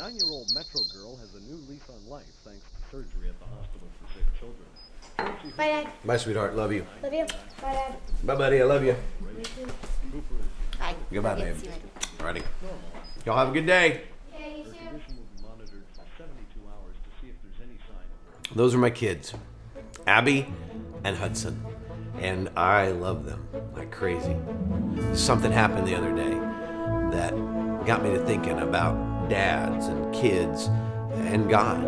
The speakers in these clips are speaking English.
9-year-old Metro girl has a new lease on life thanks to surgery at the hospital for sick children. Bye, Dad. Bye, sweetheart. Love you. Love you. Bye, Dad. Bye, buddy. I love you. Bye. Goodbye, babe. Alrighty. Y'all have a good day. Yeah, you Her too. condition will be monitored for 72 hours to see if there's any sign of her. Those are my kids, Abby and Hudson, and I love them like crazy. Something happened the other day that got me to thinking about dads and kids and God.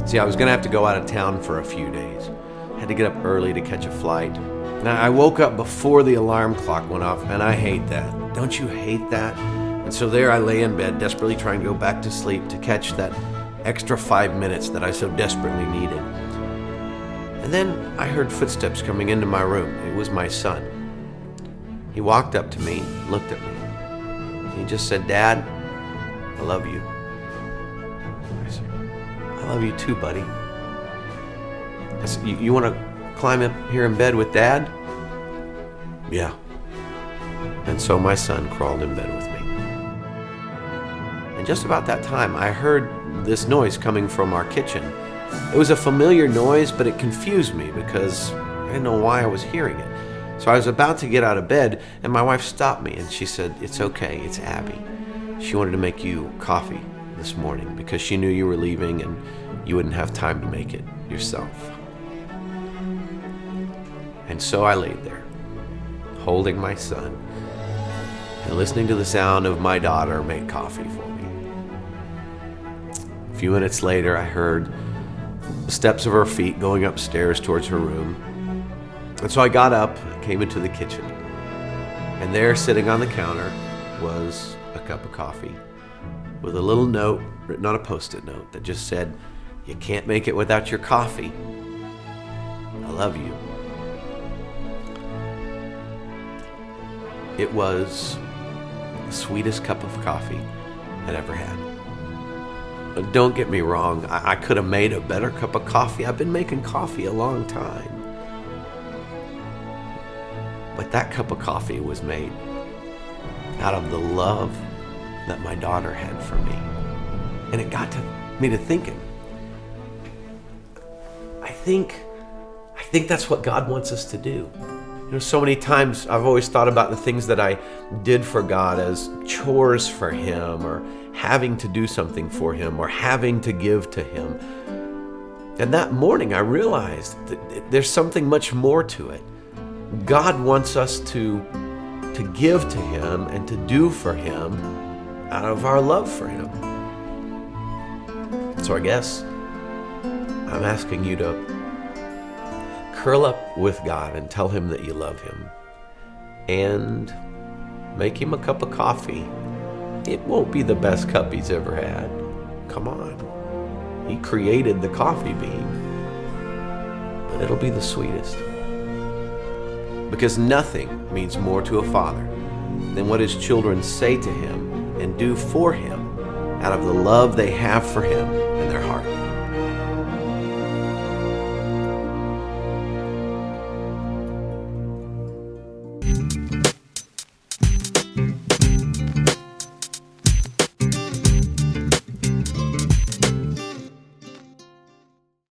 See, I was going to have to go out of town for a few days. Had to get up early to catch a flight. Now, I woke up before the alarm clock went off, and I hate that. Don't you hate that? And so there I lay in bed, desperately trying to go back to sleep to catch that extra 5 minutes that I so desperately needed. And then I heard footsteps coming into my room. It was my son. He walked up to me, looked at me. He just said, "Dad, I love you." I said, "I love you too, buddy." I said, You want to climb up here in bed with Dad?" "Yeah." And so my son crawled in bed with me. And just about that time, I heard this noise coming from our kitchen. It was a familiar noise, but it confused me because I didn't know why I was hearing it. So I was about to get out of bed, and my wife stopped me, and she said, "It's okay, it's Abby. She wanted to make you coffee this morning because she knew you were leaving and you wouldn't have time to make it yourself." And so I laid there, holding my son and listening to the sound of my daughter make coffee for me. A few minutes later, I heard the steps of her feet going upstairs towards her room. And so I got up, came into the kitchen, and there, sitting on the counter, was a cup of coffee with a little note written on a Post-it note that just said, "You can't make it without your coffee. I love you." It was the sweetest cup of coffee I'd ever had. But don't get me wrong, I could have made a better cup of coffee. I've been making coffee a long time. But that cup of coffee was made out of the love that my daughter had for me. And it got me to thinking. I think that's what God wants us to do. You know, so many times I've always thought about the things that I did for God as chores for Him, or having to do something for Him, or having to give to Him. And that morning I realized that there's something much more to it. God wants us to give to Him and to do for Him out of our love for Him. So I guess I'm asking you to curl up with God and tell Him that you love Him, and make Him a cup of coffee. It won't be the best cup He's ever had. Come on. He created the coffee bean, but it'll be the sweetest. Because nothing means more to a father than what his children say to him and do for him out of the love they have for him in their heart.